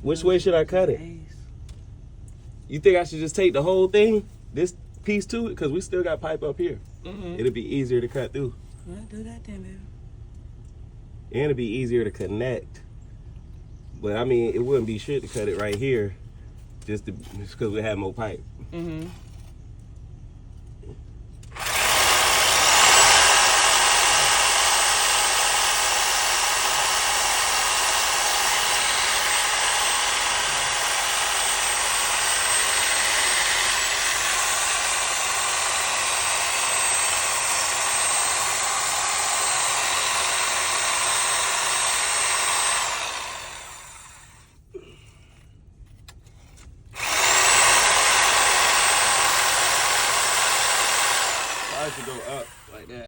Which way should I cut it? You think I should just take the whole thing, this piece to it? Because we still got pipe up here. It'll be easier to cut through. Well, do that then, baby. And it'll be easier to connect. But I mean, it wouldn't be shit to cut it right here just because we have more pipe.